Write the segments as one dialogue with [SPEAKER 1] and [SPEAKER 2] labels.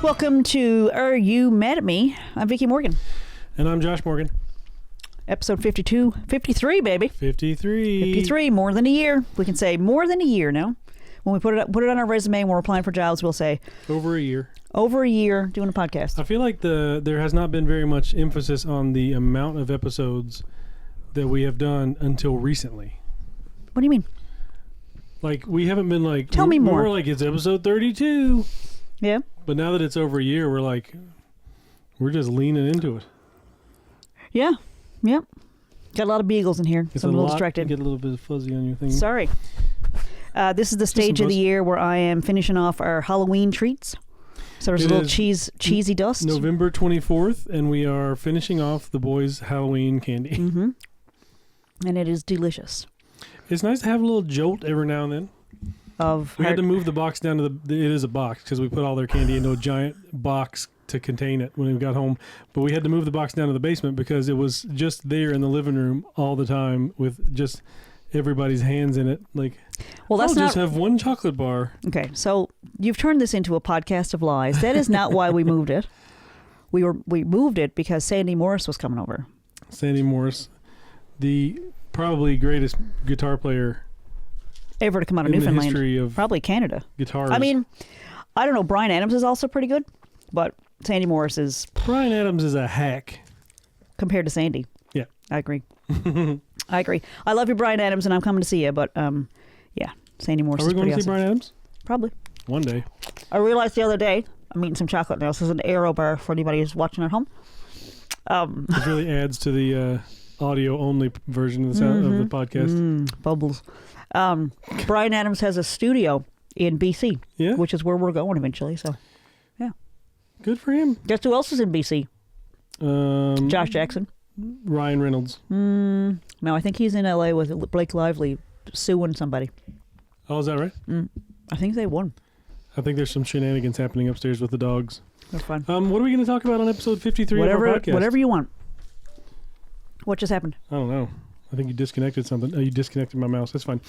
[SPEAKER 1] Welcome to Are You Mad at Me? I'm Vickie Morgan.
[SPEAKER 2] And I'm Josh Morgan.
[SPEAKER 1] Episode 53, baby.
[SPEAKER 2] 53.
[SPEAKER 1] More than a year. We can say more than a year now. When we put it on our resume when we're applying for jobs, we'll say
[SPEAKER 2] Over a year
[SPEAKER 1] doing a podcast.
[SPEAKER 2] I feel like there has not been very much emphasis on the amount of episodes that we have done until recently.
[SPEAKER 1] What do you mean?
[SPEAKER 2] Like, we haven't been like...
[SPEAKER 1] Tell me more.
[SPEAKER 2] We're like, it's episode 32.
[SPEAKER 1] Yeah.
[SPEAKER 2] But now that it's over a year, we're just leaning into it.
[SPEAKER 1] Yeah. Yep. Got a lot of beagles in here, so I'm a little distracted.
[SPEAKER 2] Get a little bit fuzzy on your thing.
[SPEAKER 1] Sorry. This is the stage of the year where I am finishing off our Halloween treats. So there's a little cheesy dust.
[SPEAKER 2] November 24th, and we are finishing off the boys' Halloween candy.
[SPEAKER 1] Mm-hmm. And it is delicious.
[SPEAKER 2] It's nice to have a little jolt every now and then. We had to move the box down to it is a box because we put all their candy into a giant box to contain it when we got home. But we had to move the box down to the basement because it was just there in the living room all the time with just everybody's hands in it. I'll just have one chocolate bar.
[SPEAKER 1] Okay, so you've turned this into a podcast of lies. That is not why we moved it. We moved it because Sandy Morris was coming over.
[SPEAKER 2] Sandy Morris, the probably greatest guitar player
[SPEAKER 1] ever to come out of Newfoundland.
[SPEAKER 2] The history of
[SPEAKER 1] probably Canada.
[SPEAKER 2] Guitars.
[SPEAKER 1] I mean, I don't know. Bryan Adams is also pretty good, but Sandy Morris is...
[SPEAKER 2] Bryan Adams is a hack.
[SPEAKER 1] Compared to Sandy.
[SPEAKER 2] Yeah.
[SPEAKER 1] I agree. I agree. I love you, Bryan Adams, and I'm coming to see you, but yeah, Sandy Morris is pretty awesome.
[SPEAKER 2] Are we going to see Bryan Adams?
[SPEAKER 1] Probably.
[SPEAKER 2] One day.
[SPEAKER 1] I realized the other day, I'm eating some chocolate now. This is an Aero bar for anybody who's watching at home.
[SPEAKER 2] It really adds to the audio-only version of the sound of the podcast.
[SPEAKER 1] Bubbles. Bryan Adams has a studio in BC, which is where we're going eventually. So, yeah.
[SPEAKER 2] Good for him.
[SPEAKER 1] Guess who else is in BC? Josh Jackson.
[SPEAKER 2] Ryan Reynolds.
[SPEAKER 1] No, I think he's in LA with Blake Lively suing somebody.
[SPEAKER 2] Oh, is that right?
[SPEAKER 1] I think they won.
[SPEAKER 2] I think there's some shenanigans happening upstairs with the dogs.
[SPEAKER 1] They're fun.
[SPEAKER 2] What are we going to talk about on episode 53 of our podcast?
[SPEAKER 1] Whatever you want. What just happened?
[SPEAKER 2] I don't know. I think you disconnected something. Oh, you disconnected my mouse. That's fine.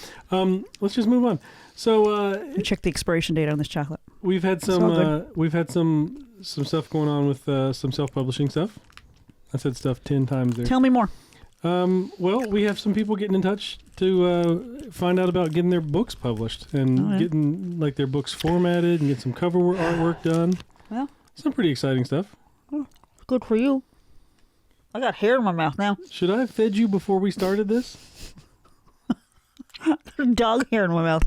[SPEAKER 2] Let's just move on. So
[SPEAKER 1] check the expiration date on this chocolate.
[SPEAKER 2] We've had some stuff going on with some self-publishing stuff. I said stuff 10 times there.
[SPEAKER 1] Tell me more.
[SPEAKER 2] Well, we have some people getting in touch to find out about getting their books published and getting their books formatted and get some cover artwork done.
[SPEAKER 1] Well,
[SPEAKER 2] some pretty exciting stuff.
[SPEAKER 1] Oh, good for you. I got hair in my mouth now.
[SPEAKER 2] Should I have fed you before we started this?
[SPEAKER 1] Dog hair in my mouth.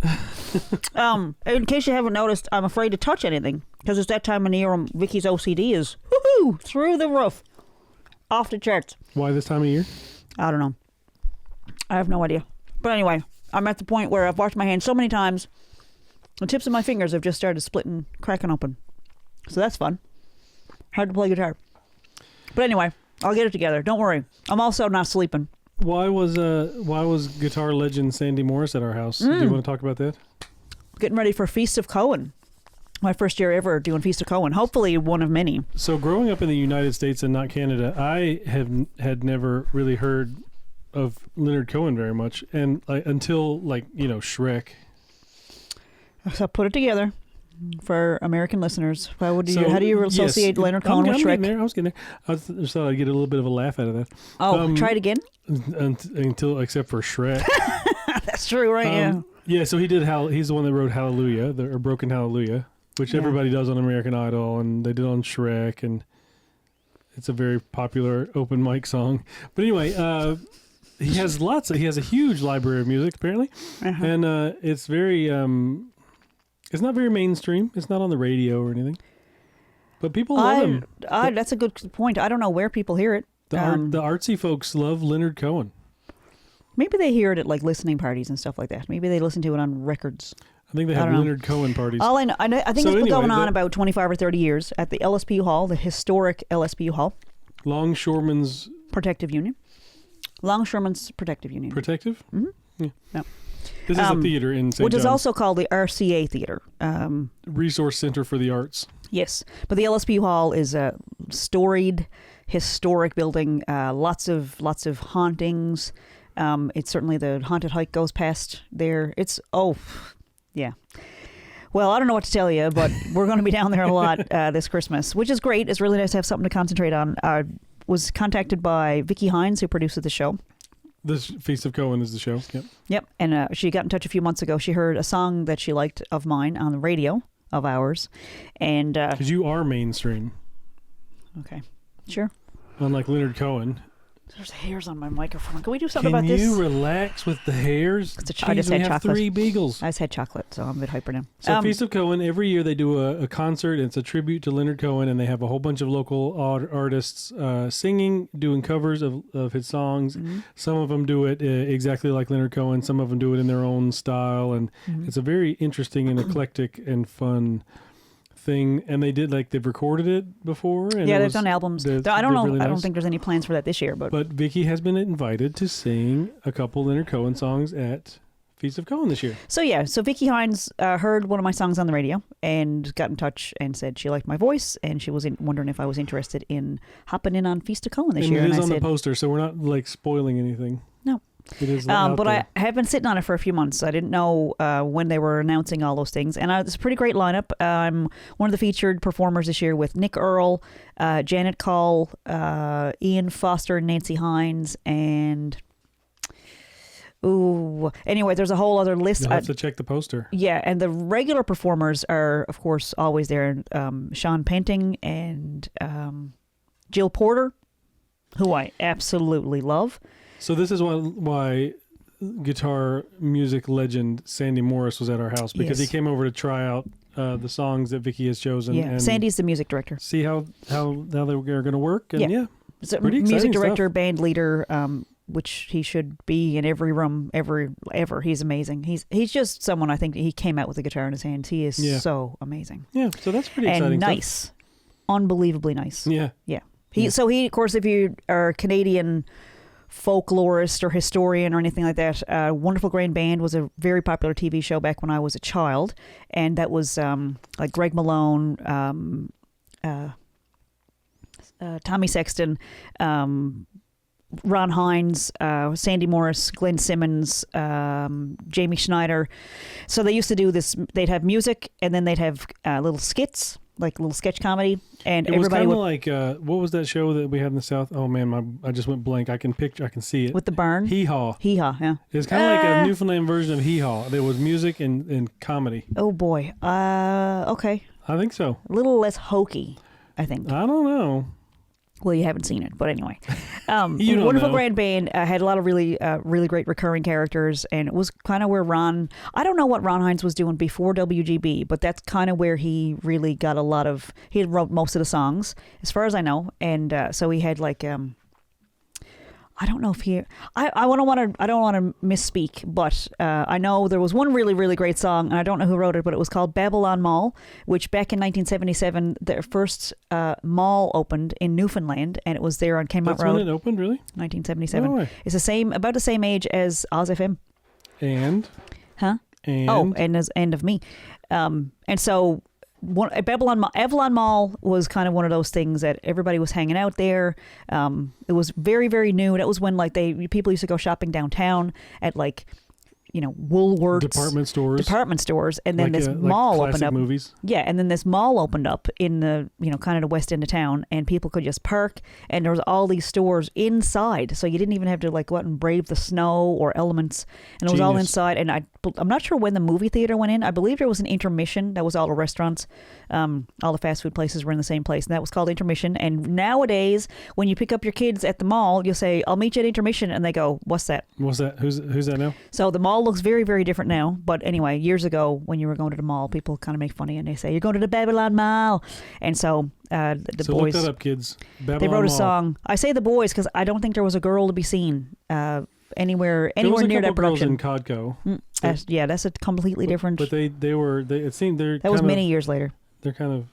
[SPEAKER 1] In case you haven't noticed, I'm afraid to touch anything because it's that time of year when Vickie's OCD is through the roof. Off the charts.
[SPEAKER 2] Why this time of year?
[SPEAKER 1] I don't know. I have no idea. But anyway, I'm at the point where I've washed my hands so many times, the tips of my fingers have just started splitting, cracking open. So that's fun. Hard to play guitar. But anyway, I'll get it together. Don't worry. I'm also not sleeping.
[SPEAKER 2] Why was guitar legend Sandy Morris at our house? Do you want to talk about that?
[SPEAKER 1] Getting ready for Feast of Cohen. My first year ever doing Feast of Cohen. Hopefully one of many. So
[SPEAKER 2] growing up in the United States and not Canada, I had never really heard of Leonard Cohen very much, and until Shrek.
[SPEAKER 1] So put it together for American listeners. How do you associate Leonard Cohen with Shrek?
[SPEAKER 2] I was getting there. I just thought I'd get a little bit of a laugh out of that.
[SPEAKER 1] Oh, try it again.
[SPEAKER 2] Except for Shrek.
[SPEAKER 1] That's true, right? Yeah.
[SPEAKER 2] Yeah. So he's the one that wrote Hallelujah, or Broken Hallelujah. Which everybody does on American Idol, and they did on Shrek, and it's a very popular open mic song. But anyway, he has a huge library of music apparently, and it's very it's not very mainstream. It's not on the radio or anything, but people love him.
[SPEAKER 1] That's a good point. I don't know where people hear it.
[SPEAKER 2] The artsy folks love Leonard Cohen.
[SPEAKER 1] Maybe they hear it at listening parties and stuff like that. Maybe they listen to it on records.
[SPEAKER 2] I think they have Leonard Cohen parties.
[SPEAKER 1] All I know, I think it's been going on about 25 or 30 years at the LSPU Hall, the historic LSPU Hall.
[SPEAKER 2] Longshoremen's
[SPEAKER 1] Protective Union. Longshoremen's Protective Union.
[SPEAKER 2] Protective?
[SPEAKER 1] Mm-hmm.
[SPEAKER 2] Yeah.
[SPEAKER 1] No.
[SPEAKER 2] This is a theater in St.
[SPEAKER 1] Which
[SPEAKER 2] John's.
[SPEAKER 1] is also called the RCA Theater.
[SPEAKER 2] Resource Center for the Arts.
[SPEAKER 1] Yes. But the LSPU Hall is a storied, historic building. Lots of hauntings. It's certainly the haunted hike goes past there. Yeah. Well, I don't know what to tell you, but we're going to be down there a lot this Christmas, which is great. It's really nice to have something to concentrate on. I was contacted by Vickie Hines, who produces the show.
[SPEAKER 2] This Feast of Cohen is the show. Yep.
[SPEAKER 1] Yep. And she got in touch a few months ago. She heard a song that she liked of mine on the radio, of ours. And
[SPEAKER 2] because you are mainstream.
[SPEAKER 1] Okay. Sure.
[SPEAKER 2] Unlike Leonard Cohen.
[SPEAKER 1] There's hairs on my microphone. Can we do something about this?
[SPEAKER 2] Can you relax with the hairs?
[SPEAKER 1] I just had chocolate.
[SPEAKER 2] 3 beagles.
[SPEAKER 1] I just had chocolate, so I'm a bit hyper now.
[SPEAKER 2] So Feast of Cohen, every year they do a concert. It's a tribute to Leonard Cohen, and they have a whole bunch of local artists singing, doing covers of his songs. Mm-hmm. Some of them do it exactly like Leonard Cohen. Some of them do it in their own style, and it's a very interesting and eclectic and fun thing. And they did, they've recorded it before. And
[SPEAKER 1] yeah, they've done albums. I don't know.
[SPEAKER 2] Really nice.
[SPEAKER 1] I don't think there's any plans for that this year. But
[SPEAKER 2] Vickie has been invited to sing a couple Leonard Cohen songs at Feast of Cohen this year.
[SPEAKER 1] So Vickie Hines heard one of my songs on the radio and got in touch and said she liked my voice, and she was wondering if I was interested in hopping in on Feast of Cohen this year.
[SPEAKER 2] It is on the poster, so we're not spoiling anything.
[SPEAKER 1] No.
[SPEAKER 2] It is
[SPEAKER 1] but
[SPEAKER 2] there.
[SPEAKER 1] I have been sitting on it for a few months. I didn't know when they were announcing all those things. And it's a pretty great lineup. I'm one of the featured performers this year with Nick Earl, Janet Call, Ian Foster, and Nancy Hines, and... Ooh. Anyway, there's a whole other list.
[SPEAKER 2] You'll have to check the poster.
[SPEAKER 1] Yeah, and the regular performers are, of course, always there. Sean Penting and Jill Porter, who I absolutely love.
[SPEAKER 2] So this is why guitar music legend Sandy Morris was at our house, because he came over to try out the songs that Vickie has chosen.
[SPEAKER 1] Yeah,
[SPEAKER 2] and
[SPEAKER 1] Sandy's the music director.
[SPEAKER 2] See how they are going to work. And
[SPEAKER 1] so
[SPEAKER 2] pretty
[SPEAKER 1] music director,
[SPEAKER 2] stuff.
[SPEAKER 1] band leader, which he should be in every room ever. He's amazing. He's just someone, I think, he came out with a guitar in his hands. He is so amazing.
[SPEAKER 2] Yeah, so that's pretty exciting.
[SPEAKER 1] And nice. Unbelievably nice.
[SPEAKER 2] Yeah.
[SPEAKER 1] Yeah. So he, of course, if you are a Canadian folklorist or historian or anything like that, Wonderful Grain Band was a very popular TV show back when I was a child, and that was like Greg Malone, Tommy Sexton, Ron Hines, Sandy Morris, Glenn Simmons, Jamie Schneider. So they used to do this. They'd have music, and then they'd have little skits, like little sketch comedy, and
[SPEAKER 2] it
[SPEAKER 1] everybody
[SPEAKER 2] was kind of like what was that show that we had in the South? Oh man, I just went blank. I can see it
[SPEAKER 1] with the barn.
[SPEAKER 2] Hee Haw.
[SPEAKER 1] Hee Haw, yeah.
[SPEAKER 2] It's kind of like a Newfoundland version of Hee Haw. There was music and comedy.
[SPEAKER 1] Oh boy. Okay.
[SPEAKER 2] I think so.
[SPEAKER 1] A little less hokey, I think.
[SPEAKER 2] I don't know.
[SPEAKER 1] Well, you haven't seen it, but anyway.
[SPEAKER 2] Wonderful
[SPEAKER 1] Grand Band had a lot of really great recurring characters, and it was kind of where I don't know what Ron Hines was doing before WGB, but that's kind of where he really got a lot of, he wrote most of the songs, as far as I know, and so he had like, I don't know if he, I don't want to misspeak, but I know there was one really, really great song, and I don't know who wrote it, but it was called Babylon Mall, which back in 1977, their first mall opened in Newfoundland, and it was there on Kenmount Road.
[SPEAKER 2] That's when it opened, really?
[SPEAKER 1] 1977.
[SPEAKER 2] No way.
[SPEAKER 1] It's about the same age as Oz FM.
[SPEAKER 2] And?
[SPEAKER 1] Huh?
[SPEAKER 2] And?
[SPEAKER 1] Oh, and as end of me. And so Avalon Mall was kind of one of those things that everybody was hanging out there. It was very, very new. That was when people used to go shopping downtown at Woolworths, department stores, and then this mall opened up.
[SPEAKER 2] Movies.
[SPEAKER 1] Yeah, and then this mall opened up in the kind of the west end of town, and people could just park, and there was all these stores inside, so you didn't even have to go out and brave the snow or elements, and it was all inside. And I'm not sure when the movie theater went in. I believe there was an intermission. That was all the restaurants, all the fast food places were in the same place, and that was called intermission. And nowadays, when you pick up your kids at the mall, you'll say, "I'll meet you at intermission," and they go, "What's that?"
[SPEAKER 2] What's that? Who's that now?
[SPEAKER 1] So the mall looks very, very different now. But anyway, years ago, when you were going to the mall, people kind of make fun of you and they say, "You're going to the Babylon Mall." And so the boys...
[SPEAKER 2] look that up, kids. Babylon
[SPEAKER 1] they wrote a
[SPEAKER 2] Mall.
[SPEAKER 1] song. I say the boys because I don't think there was a girl to be seen anywhere near that production.
[SPEAKER 2] There was a couple girls in Codco.
[SPEAKER 1] Yeah, that's a completely different...
[SPEAKER 2] But it seemed they're
[SPEAKER 1] That was many years later.
[SPEAKER 2] They're kind of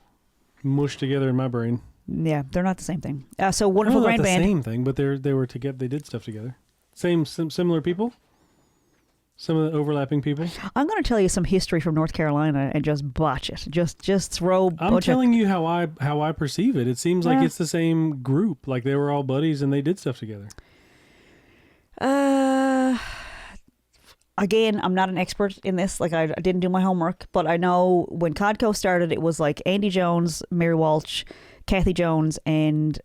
[SPEAKER 2] mushed together in my brain.
[SPEAKER 1] Yeah, they're not the same thing. So Wonderful Grand Band...
[SPEAKER 2] Not the same thing, but they were together. They did stuff together. Similar people? Some of the overlapping people?
[SPEAKER 1] I'm going to tell you some history from North Carolina and just botch it. Just throw...
[SPEAKER 2] I'm telling you how I perceive it. It seems like it's the same group. Like they were all buddies and they did stuff together.
[SPEAKER 1] again, I'm not an expert in this. Like, I didn't do my homework, but I know when Codco started, it was like Andy Jones, Mary Walsh, Kathy Jones, and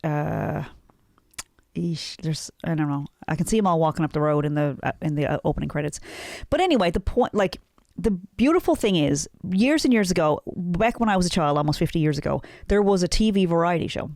[SPEAKER 1] there's, I don't know. I can see them all walking up the road in the opening credits. But anyway, the point, like, the beautiful thing is, years and years ago, back when I was a child, almost 50 years ago, there was a TV variety show.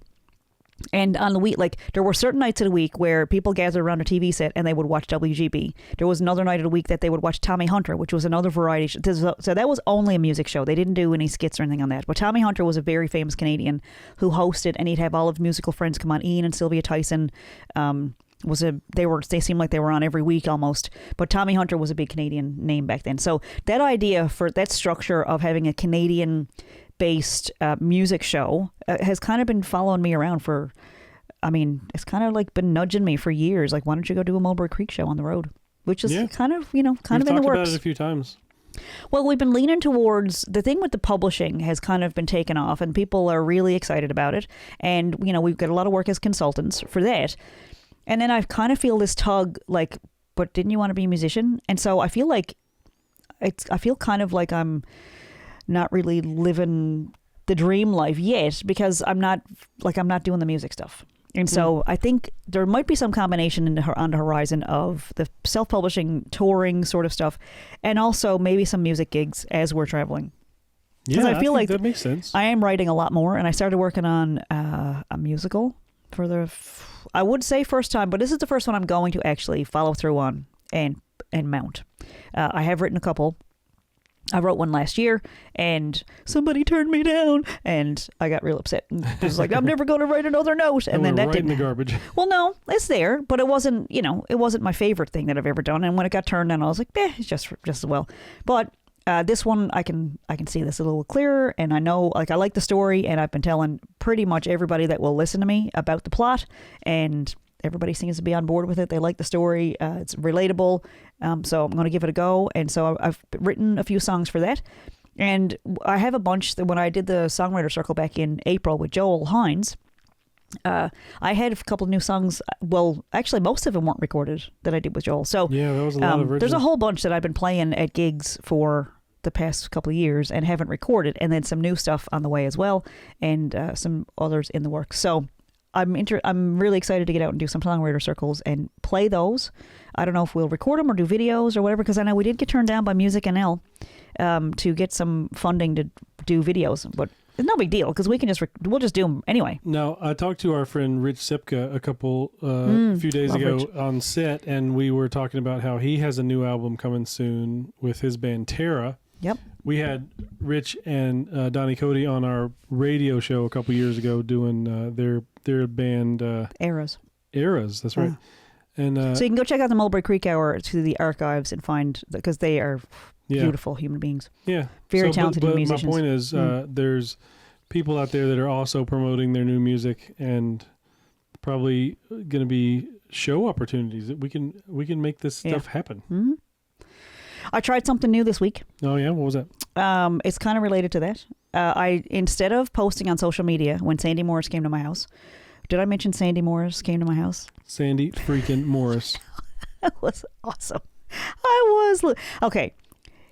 [SPEAKER 1] And on the week, like, there were certain nights of the week where people gathered around a TV set and they would watch WGB. There was another night of the week that they would watch Tommy Hunter, which was another variety show. So that was only a music show. They didn't do any skits or anything on that. But Tommy Hunter was a very famous Canadian who hosted, and he'd have all of his musical friends come on. Ian and Sylvia Tyson they seemed like they were on every week almost. But Tommy Hunter was a big Canadian name back then. So that idea for that structure of having a Canadian based music show has kind of been following me around it's kind of like been nudging me for years. Like, why don't you go do a Mulberry Creek show on the road? Which is kind of in the works.
[SPEAKER 2] We've talked about it a few times.
[SPEAKER 1] Well, we've been leaning towards the thing with the publishing has kind of been taken off, and people are really excited about it. And, we've got a lot of work as consultants for that. And then I kind of feel this tug, like, but didn't you want to be a musician? And so I feel kind of like I'm not really living the dream life yet, because I'm not doing the music stuff. And so I think there might be some combination on the horizon of the self-publishing, touring sort of stuff, and also maybe some music gigs as we're traveling.
[SPEAKER 2] Yeah,
[SPEAKER 1] I feel like
[SPEAKER 2] that makes sense.
[SPEAKER 1] I am writing a lot more, and I started working on a musical for I would say first time, but this is the first one I'm going to actually follow through on and mount. I have written a couple. I wrote one last year, and somebody turned me down, and I got real upset. And it was like, I'm never going to write another note. And then that didn't.
[SPEAKER 2] In the garbage.
[SPEAKER 1] Well, no, it's there, but it wasn't. It wasn't my favorite thing that I've ever done. And when it got turned down, I was like, it's just as well. But this one, I can see this a little clearer, and I know, like, I like the story, and I've been telling pretty much everybody that will listen to me about the plot, and everybody seems to be on board with it. They like the story. It's relatable. So I'm going to give it a go. And so I've written a few songs for that. And I have a bunch that when I did the Songwriter Circle back in April with Joel Hines, I had a couple of new songs. Well, actually, most of them weren't recorded that I did with Joel. So
[SPEAKER 2] yeah, that was a lot of original.
[SPEAKER 1] There's a whole bunch that I've been playing at gigs for the past couple of years and haven't recorded. And then some new stuff on the way as well. And some others in the works. So I'm really excited to get out and do some songwriter circles and play those. I don't know if we'll record them or do videos or whatever, because I know we did get turned down by Music NL to get some funding to do videos, but it's no big deal because we'll just do them anyway.
[SPEAKER 2] Now, I talked to our friend Rich Sipka a few days ago
[SPEAKER 1] Rich
[SPEAKER 2] on set, and we were talking about how he has a new album coming soon with his band Terra.
[SPEAKER 1] Yep.
[SPEAKER 2] We had Rich and Donnie Cody on our radio show a couple years ago doing their band
[SPEAKER 1] Eras.
[SPEAKER 2] That's right. And
[SPEAKER 1] so you can go check out the Mulberry Creek Hour to the archives and find, because they are beautiful human beings.
[SPEAKER 2] Yeah.
[SPEAKER 1] Very talented musicians.
[SPEAKER 2] My point is there's people out there that are also promoting their new music, and probably going to be show opportunities that we can make this stuff happen.
[SPEAKER 1] Mm-hmm. I tried something new this week.
[SPEAKER 2] Oh yeah, what was that?
[SPEAKER 1] It's kind of related to that. I instead of posting on social media when Sandy Morris came to my house. Did I mention Sandy Morris came to my house?
[SPEAKER 2] Sandy freaking Morris.
[SPEAKER 1] That was awesome. Okay.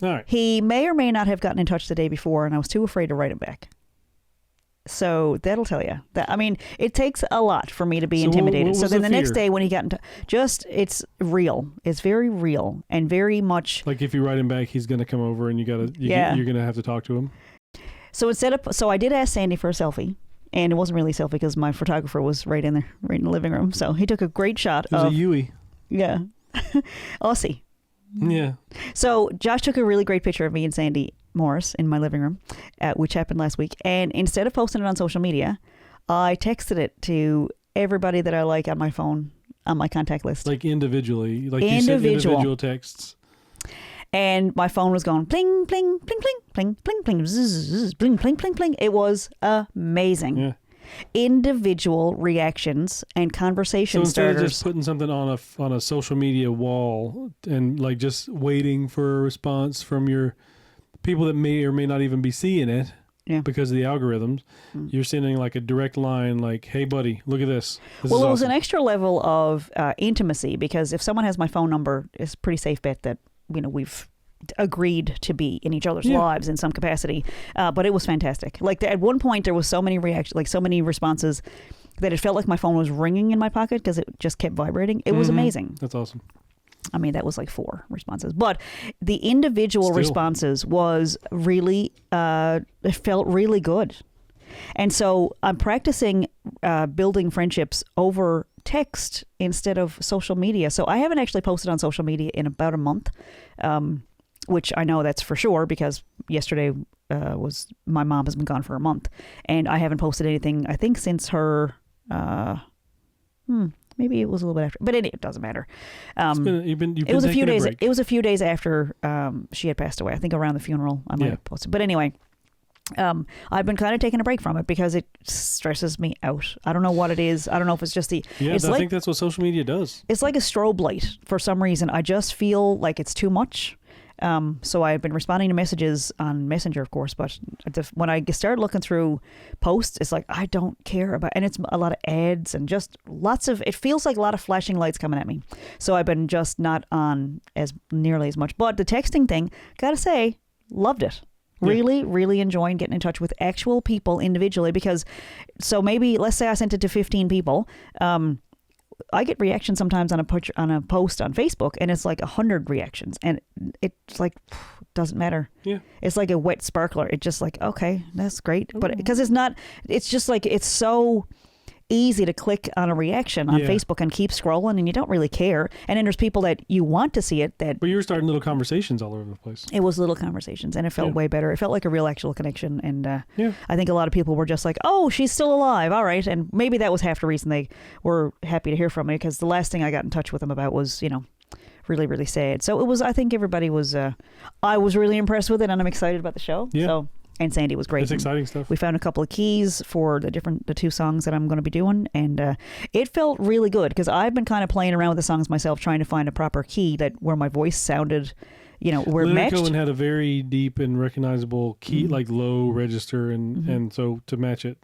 [SPEAKER 2] All right.
[SPEAKER 1] He may or may not have gotten in touch the day before, and I was too afraid to write him back. So that'll tell you that. I mean, it takes a lot for me to be intimidated.
[SPEAKER 2] What
[SPEAKER 1] so
[SPEAKER 2] was
[SPEAKER 1] then
[SPEAKER 2] the
[SPEAKER 1] next
[SPEAKER 2] fear?
[SPEAKER 1] day when he got into, it's real. It's very real and very much.
[SPEAKER 2] Like if you write him back, he's going to come over, and you're going to have to talk to him.
[SPEAKER 1] So I did ask Sandy for a selfie, and it wasn't really a selfie because my photographer was right in there, right in the living room. So he took a great shot.
[SPEAKER 2] It was a Yui.
[SPEAKER 1] Yeah, Aussie.
[SPEAKER 2] Yeah.
[SPEAKER 1] So Josh took a really great picture of me and Sandy Morris in my living room, which happened last week. And instead of posting it on social media, I texted it to everybody that I like on my phone, on my contact list.
[SPEAKER 2] Like individually. Like you sent individual texts.
[SPEAKER 1] And my phone was going pling, pling, pling, pling, pling, pling, pling, zzz, pling, pling, pling, pling. It was amazing.
[SPEAKER 2] Yeah.
[SPEAKER 1] Individual reactions and conversation
[SPEAKER 2] so instead
[SPEAKER 1] starters.
[SPEAKER 2] of just putting something on a social media wall and like just waiting for a response from your people that may or may not even be seeing it because of the algorithms, you're sending like a direct line like, hey buddy, look at this. This
[SPEAKER 1] was an extra level of intimacy, because if someone has my phone number, it's a pretty safe bet that we've agreed to be in each other's lives in some capacity. But it was fantastic. Like at one point there was so many reactions, like so many responses that it felt like my phone was ringing in my pocket because it just kept vibrating. It was amazing.
[SPEAKER 2] That's awesome.
[SPEAKER 1] I mean, that was like 4 responses, but the individual responses was really, it felt really good. And so I'm practicing building friendships over text instead of social media. So I haven't actually posted on social media in about a month, which I know that's for sure because yesterday was my mom has been gone for a month, and I haven't posted anything, I think, since her, maybe it was a little bit after, but it doesn't matter. It was a few days. It was a few days after she had passed away. I think around the funeral I might have posted. But anyway, I've been kind of taking a break from it because it stresses me out. I don't know what it is. I don't know if it's just the.
[SPEAKER 2] Yeah, I think that's what social media does.
[SPEAKER 1] It's like a strobe light for some reason. I just feel like it's too much. So I've been responding to messages on Messenger, of course, but when I start looking through posts, it's like, I don't care about, and it's a lot of ads and just it feels like a lot of flashing lights coming at me. So I've been just not on as nearly as much, but the texting thing, gotta say, loved it. Really, really enjoying getting in touch with actual people individually because, so maybe, let's say I sent it to 15 people, I get reactions sometimes on a post on Facebook, and it's like 100 reactions, and it's like doesn't matter. Yeah, it's like a wet sparkler. It's just like, okay, that's great, but because it's just like it's so easy to click on a reaction on Facebook and keep scrolling, and you don't really care. And then there's people that you want to see it. But
[SPEAKER 2] you were starting little conversations all over the place.
[SPEAKER 1] It was little conversations, and it felt way better. It felt like a real actual connection, and I think a lot of people were just like, "Oh, she's still alive, all right." And maybe that was half the reason they were happy to hear from me, because the last thing I got in touch with them about was, really, really sad. So it was. I think everybody was. I was really impressed with it, and I'm excited about the show. Yeah. So. And Sandy was great.
[SPEAKER 2] It's exciting stuff.
[SPEAKER 1] We found a couple of keys for the 2 songs that I'm going to be doing, and it felt really good because I've been kind of playing around with the songs myself, trying to find a proper key where my voice sounded, where it matched.
[SPEAKER 2] Leonard Cohen had a very deep and recognizable key, like low register, and so to match it.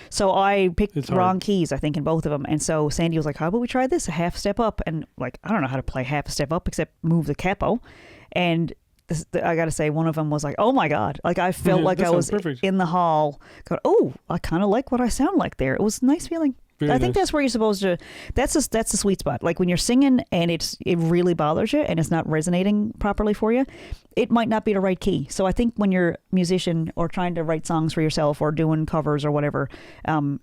[SPEAKER 1] So I picked wrong keys, I think, in both of them, and so Sandy was like, "How about we try this? A half step up?" And like, I don't know how to play half a step up except move the capo, and. I got to say, one of them was like, oh my God. Like I felt like I was in the hall going, oh, I kind of like what I sound like there. It was a nice feeling. I think that's where you're supposed to, that's the sweet spot. Like when you're singing and it really bothers you and it's not resonating properly for you, it might not be the right key. So I think when you're a musician or trying to write songs for yourself or doing covers or whatever,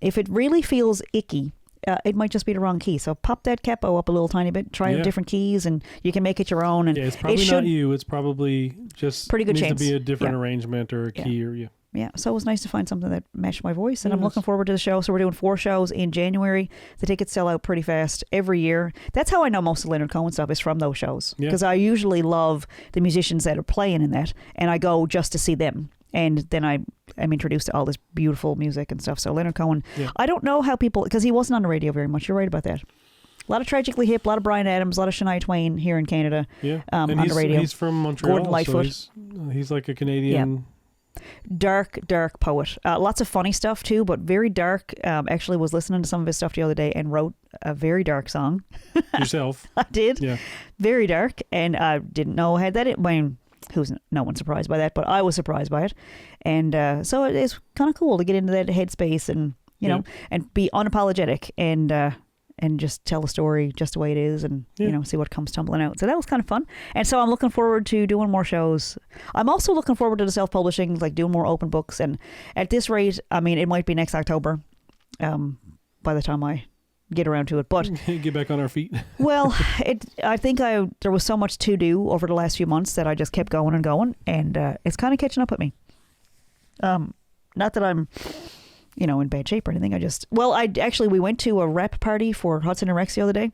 [SPEAKER 1] if it really feels icky, it might just be the wrong key. So pop that capo up a little tiny bit, try different keys, and you can make it your own. And
[SPEAKER 2] it's probably not you. It's probably just
[SPEAKER 1] pretty good
[SPEAKER 2] needs
[SPEAKER 1] chance
[SPEAKER 2] to be a different arrangement or a key or
[SPEAKER 1] Yeah, so it was nice to find something that matched my voice, and I'm looking forward to the show. So we're doing 4 shows in January. The tickets sell out pretty fast every year. That's how I know most of Leonard Cohen stuff is from those shows, because I usually love the musicians that are playing in that, and I go just to see them. And then I'm introduced to all this beautiful music and stuff. So Leonard Cohen, I don't know how people, because he wasn't on the radio very much. You're right about that. A lot of Tragically Hip, a lot of Bryan Adams, a lot of Shania Twain here in Canada on the radio.
[SPEAKER 2] He's from Montreal,
[SPEAKER 1] Gordon Lightfoot.
[SPEAKER 2] So he's like a Canadian.
[SPEAKER 1] Yeah. Dark poet. Lots of funny stuff too, but very dark. Actually was listening to some of his stuff the other day and wrote a very dark song.
[SPEAKER 2] Yourself.
[SPEAKER 1] I did. Yeah. Very dark, and I didn't know I had that. No one's surprised by that, but I was surprised by it. And so it's kind of cool to get into that headspace and, and be unapologetic and just tell the story just the way it is and, see what comes tumbling out. So that was kind of fun. And so I'm looking forward to doing more shows. I'm also looking forward to the self-publishing, like doing more open books. And at this rate, it might be next October by the time I get around to it, but
[SPEAKER 2] get back on our feet.
[SPEAKER 1] Well, I think there was so much to do over the last few months that I just kept going and going, and it's kind of catching up with me. Not that I'm, in bad shape or anything. We went to a rap party for Hudson and Rex the other day,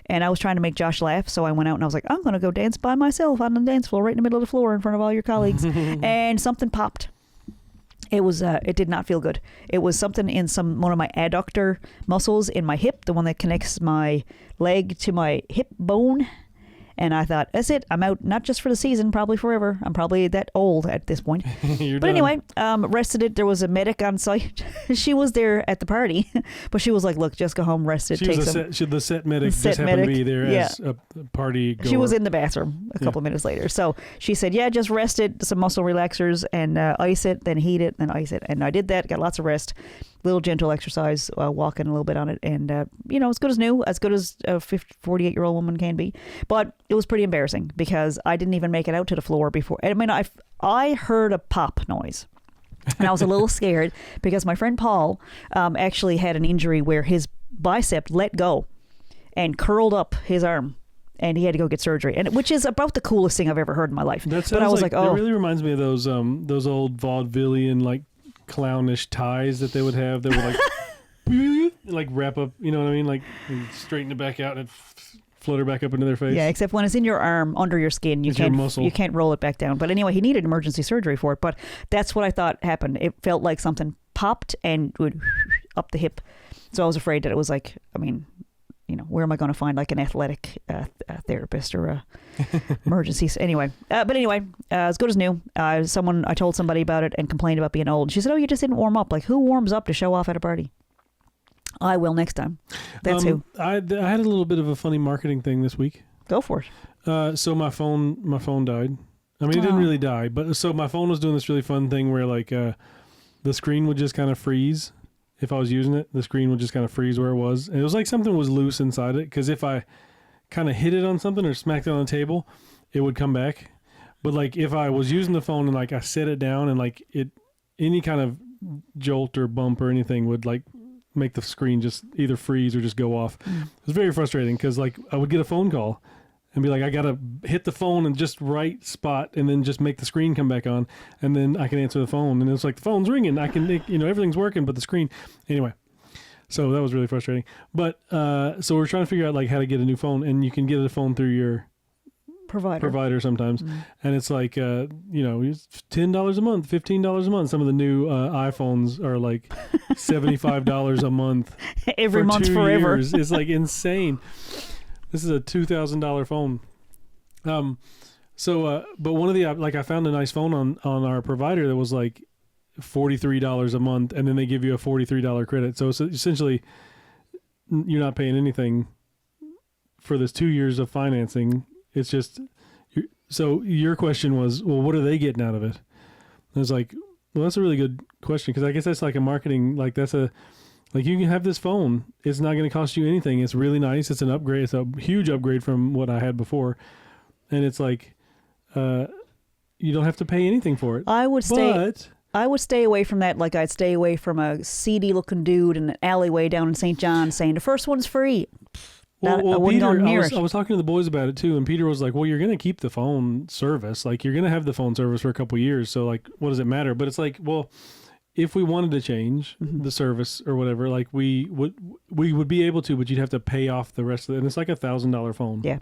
[SPEAKER 1] and I was trying to make Josh laugh, so I went out and I was like, I'm going to go dance by myself on the dance floor right in the middle of the floor in front of all your colleagues, and something popped. It was. It did not feel good. It was something in one of my adductor muscles in my hip, the one that connects my leg to my hip bone, And I thought, that's it. I'm out, not just for the season, probably forever. I'm probably that old at this point. But anyway, rested it. There was a medic on site. She was there at the party, but she was like, look, just go home, rest it.
[SPEAKER 2] The set medic just happened to be there as a party goer.
[SPEAKER 1] She was in the bathroom a couple minutes later. So she said, yeah, just rest it, some muscle relaxers, and ice it, then heat it, then ice it. And I did that, got lots of rest, little gentle exercise, walking a little bit on it. And, as good as new, as good as a 48-year-old woman can be. But it was pretty embarrassing because I didn't even make it out to the floor before. I mean, I heard a pop noise. And I was a little scared because my friend Paul actually had an injury where his bicep let go and curled up his arm. And he had to go get surgery, which is about the coolest thing I've ever heard in my life.
[SPEAKER 2] But I was like, oh. It really reminds me of those old vaudevillian, like, clownish ties that they would have. They would, like wrap up, you know what I mean? Like, straighten it back out and flutter back up into their face.
[SPEAKER 1] Yeah, except when it's in your arm, under your skin, you can't roll it back down. But anyway, he needed emergency surgery for it. But that's what I thought happened. It felt like something popped and would up the hip. So I was afraid that it was like, I mean, where am I going to find like an athletic therapist or a emergency? Anyway, as good as new. I told somebody about it and complained about being old. She said, oh, you just didn't warm up. Like, who warms up to show off at a party? I will next time. That's who.
[SPEAKER 2] I had a little bit of a funny marketing thing this week.
[SPEAKER 1] Go for it.
[SPEAKER 2] So my phone died. I mean, it didn't really die, but so my phone was doing this really fun thing where like the screen would just kind of freeze. If I was using it, the screen would just kind of freeze where it was. And it was like something was loose inside it, because if I kind of hit it on something or smacked it on the table, it would come back. But like if I was using the phone and like I set it down and like any kind of jolt or bump or anything would like make the screen just either freeze or just go off. It was very frustrating because like I would get a phone call and be like, I got to hit the phone in just right spot and then just make the screen come back on. And then I can answer the phone. And it's like, the phone's ringing. I can, everything's working, but the screen. Anyway, so that was really frustrating. But so we're trying to figure out like how to get a new phone. And you can get a phone through your provider sometimes. And it's like, $10 a month, $15 a month. Some of the new iPhones are like $75 a month.
[SPEAKER 1] Every month forever.
[SPEAKER 2] Years. It's like insane. This is a $2,000 phone. But one of the, like I found a nice phone on our provider that was like $43 a month, and then they give you a $43 credit. So it's essentially, you're not paying anything for this 2 years of financing. It's just, so your question was, well, what are they getting out of it? And I was like, well, that's a really good question. Cause I guess that's like a marketing, like like you can have this phone. It's not going to cost you anything. It's really nice. It's an upgrade. It's a huge upgrade from what I had before. And it's like, you don't have to pay anything for it.
[SPEAKER 1] I would stay away from that. Like I'd stay away from a seedy looking dude in an alleyway down in St. John saying the first one's free.
[SPEAKER 2] Well,
[SPEAKER 1] I wouldn't
[SPEAKER 2] Peter,
[SPEAKER 1] go near it.
[SPEAKER 2] I was talking to the boys about it too. And Peter was like, well, you're going to keep the phone service. Like you're going to have the phone service for a couple of years. So like, what does it matter? But it's like, well, if we wanted to change the service or whatever, like we would be able to, but you'd have to pay off the rest of it. And it's like $1,000 phone. Yeah.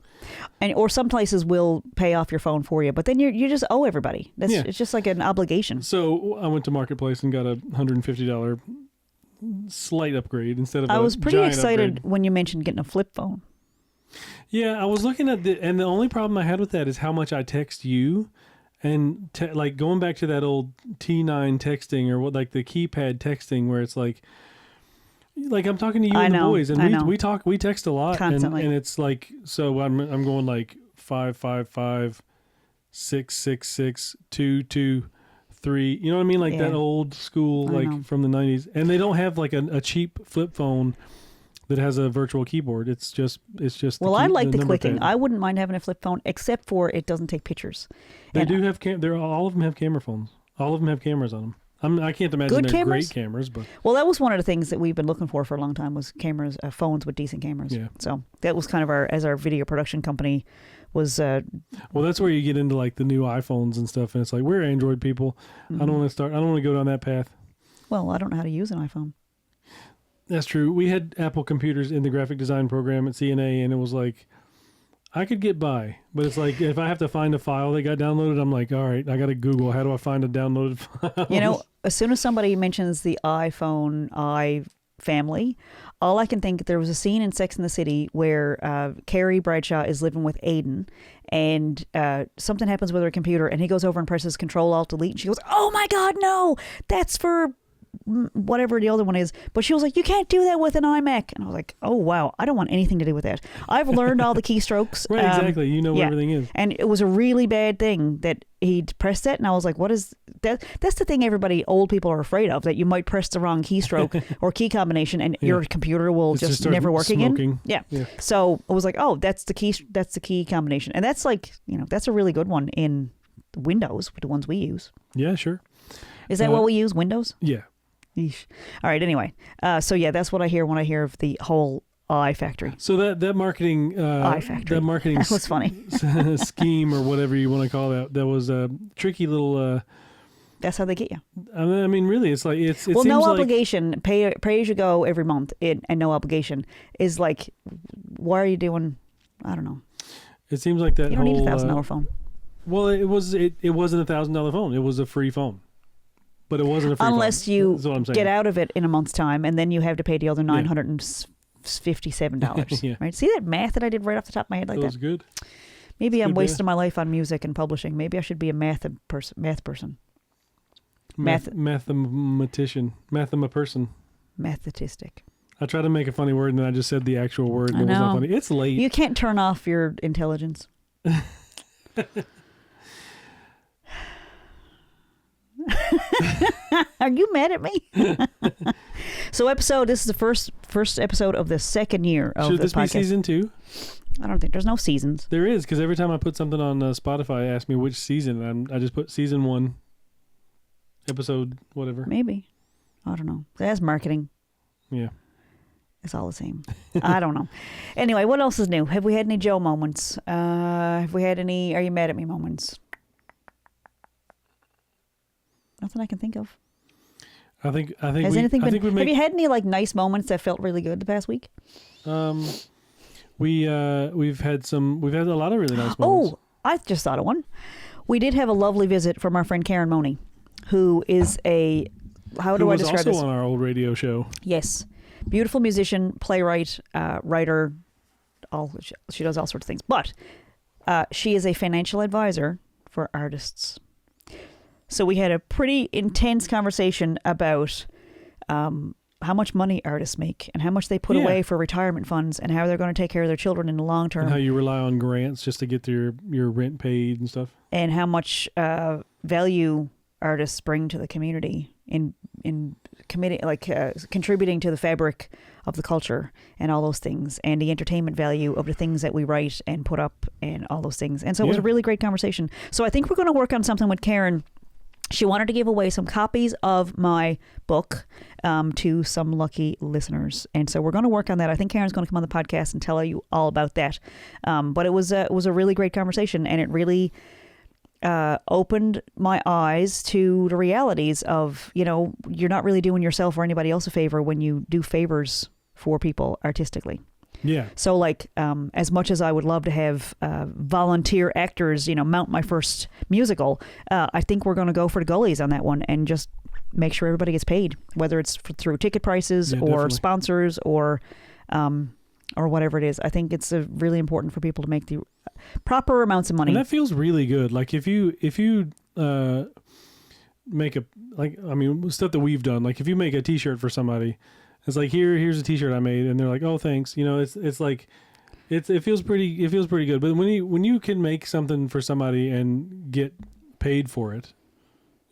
[SPEAKER 1] Or some places will pay off your phone for you, but then you just owe everybody. It's just like an obligation.
[SPEAKER 2] So I went to Marketplace and got a $150 slight upgrade instead of
[SPEAKER 1] I was pretty excited
[SPEAKER 2] upgrade.
[SPEAKER 1] When you mentioned getting a flip phone.
[SPEAKER 2] Yeah, I was looking at and the only problem I had with that is how much I text you. And like going back to that old T9 texting or what, like the keypad texting where it's like I'm talking to you and the boys, and we text a lot constantly, and it's like, so I'm going like 555 666 223. You know what I mean? Like that old school, like from the 90s. And they don't have like a cheap flip phone that has a virtual keyboard. It's just.
[SPEAKER 1] Well, I like the clicking. I wouldn't mind having a flip phone, except for it doesn't take pictures.
[SPEAKER 2] They do have all of them have camera phones. All of them have cameras on them. I can't imagine they're great cameras, but
[SPEAKER 1] well, that was one of the things that we've been looking for a long time was cameras, phones with decent cameras. Yeah. So that was kind of our video production company was. Well,
[SPEAKER 2] that's where you get into like the new iPhones and stuff, and it's like we're Android people. Mm-hmm. I don't want to go down that path.
[SPEAKER 1] Well, I don't know how to use an iPhone.
[SPEAKER 2] That's true. We had Apple computers in the graphic design program at CNA, and it was like, I could get by. But it's like, if I have to find a file that got downloaded, I'm like, all right, I got to Google. How do I find a downloaded file?
[SPEAKER 1] As soon as somebody mentions the iPhone, I family. All I can think, there was a scene in Sex and the City where Carrie Bradshaw is living with Aiden, and something happens with her computer, and he goes over and presses Control-Alt-Delete, and she goes, "Oh my God, no! That's for whatever the other one is." But she was like, "You can't do that with an iMac." And I was like, "Oh wow, I don't want anything to do with that. I've learned all the keystrokes."
[SPEAKER 2] Right, exactly. You know what everything is.
[SPEAKER 1] And it was a really bad thing that he'd pressed it, and I was like, "What is that?" That's the thing old people are afraid of, that you might press the wrong keystroke or key combination, and your computer will just never work again. Yeah. So I was like, "Oh, that's the key combination," and that's like, that's a really good one in Windows, the ones we use.
[SPEAKER 2] Yeah, sure.
[SPEAKER 1] Is that what we use? Windows?
[SPEAKER 2] Yeah.
[SPEAKER 1] Yeesh. All right. Anyway, so yeah, that's what I hear when I hear of the whole iFactory.
[SPEAKER 2] So that marketing,
[SPEAKER 1] iFactory.
[SPEAKER 2] that marketing
[SPEAKER 1] that was funny
[SPEAKER 2] scheme, or whatever you want to call that, that was a tricky little.
[SPEAKER 1] That's how they get you.
[SPEAKER 2] I mean, really, it's like it's.
[SPEAKER 1] Well, no obligation. Pay as you go every month, and no obligation is like, why are you doing? I don't know.
[SPEAKER 2] It seems like that.
[SPEAKER 1] You don't
[SPEAKER 2] whole,
[SPEAKER 1] need $1,000 phone.
[SPEAKER 2] Well, it wasn't $1,000 phone. It was a free phone. But it wasn't a free
[SPEAKER 1] unless
[SPEAKER 2] phone.
[SPEAKER 1] you get out of it in a month's time, and then you have to pay the other $957.
[SPEAKER 2] Yeah.
[SPEAKER 1] Right? See that math that I did right off the top of my head like that?
[SPEAKER 2] That was good.
[SPEAKER 1] Maybe I'm
[SPEAKER 2] good
[SPEAKER 1] wasting my life on music and publishing. Maybe I should be a math person.
[SPEAKER 2] Mathematician. Mathemaperson.
[SPEAKER 1] Mathetistic.
[SPEAKER 2] I tried to make a funny word, and then I just said the actual word, and it was not funny. It's late.
[SPEAKER 1] You can't turn off your intelligence. Are you mad at me? So this is the first episode of the second year of
[SPEAKER 2] Should
[SPEAKER 1] this podcast.
[SPEAKER 2] Should this be season 2?
[SPEAKER 1] I don't think there's no seasons.
[SPEAKER 2] There is, because every time I put something on Spotify, I ask me which season, and I just put season 1, episode whatever.
[SPEAKER 1] Maybe. I don't know. That's marketing.
[SPEAKER 2] Yeah.
[SPEAKER 1] It's all the same. I don't know. Anyway, what else is new? Have we had any Joe moments? Have we had any are you mad at me moments? Nothing I can think of.
[SPEAKER 2] I think
[SPEAKER 1] have you had any like nice moments that felt really good the past week?
[SPEAKER 2] We've had a lot of really nice moments.
[SPEAKER 1] Oh, I just thought of one. We did have a lovely visit from our friend Karen Money, who is how do I describe this?
[SPEAKER 2] Who was also on our old radio show.
[SPEAKER 1] Yes. Beautiful musician, playwright, writer, she does all sorts of things. But she is a financial advisor for artists. So we had a pretty intense conversation about how much money artists make and how much they put away for retirement funds and how they're going to take care of their children in the long term.
[SPEAKER 2] And how you rely on grants just to get your rent paid and stuff.
[SPEAKER 1] And how much value artists bring to the community in contributing to the fabric of the culture and all those things, and the entertainment value of the things that we write and put up and all those things. And so it was a really great conversation. So I think we're going to work on something with Karen. She wanted to give away some copies of my book to some lucky listeners. And so we're going to work on that. I think Karen's going to come on the podcast and tell you all about that. But it was a really great conversation, and it really opened my eyes to the realities of, you're not really doing yourself or anybody else a favor when you do favors for people artistically.
[SPEAKER 2] Yeah.
[SPEAKER 1] So as much as I would love to have volunteer actors, mount my first musical, I think we're going to go for the gullies on that one and just make sure everybody gets paid, whether it's through ticket prices or
[SPEAKER 2] definitely.
[SPEAKER 1] Sponsors or whatever it is. I think it's really important for people to make the proper amounts of money.
[SPEAKER 2] And that feels really good. Like if you make stuff that we've done, like if you make a t-shirt for somebody, it's like, here's a t-shirt I made, and they're like, oh, thanks. It's like, it feels pretty good. But when you can make something for somebody and get paid for it,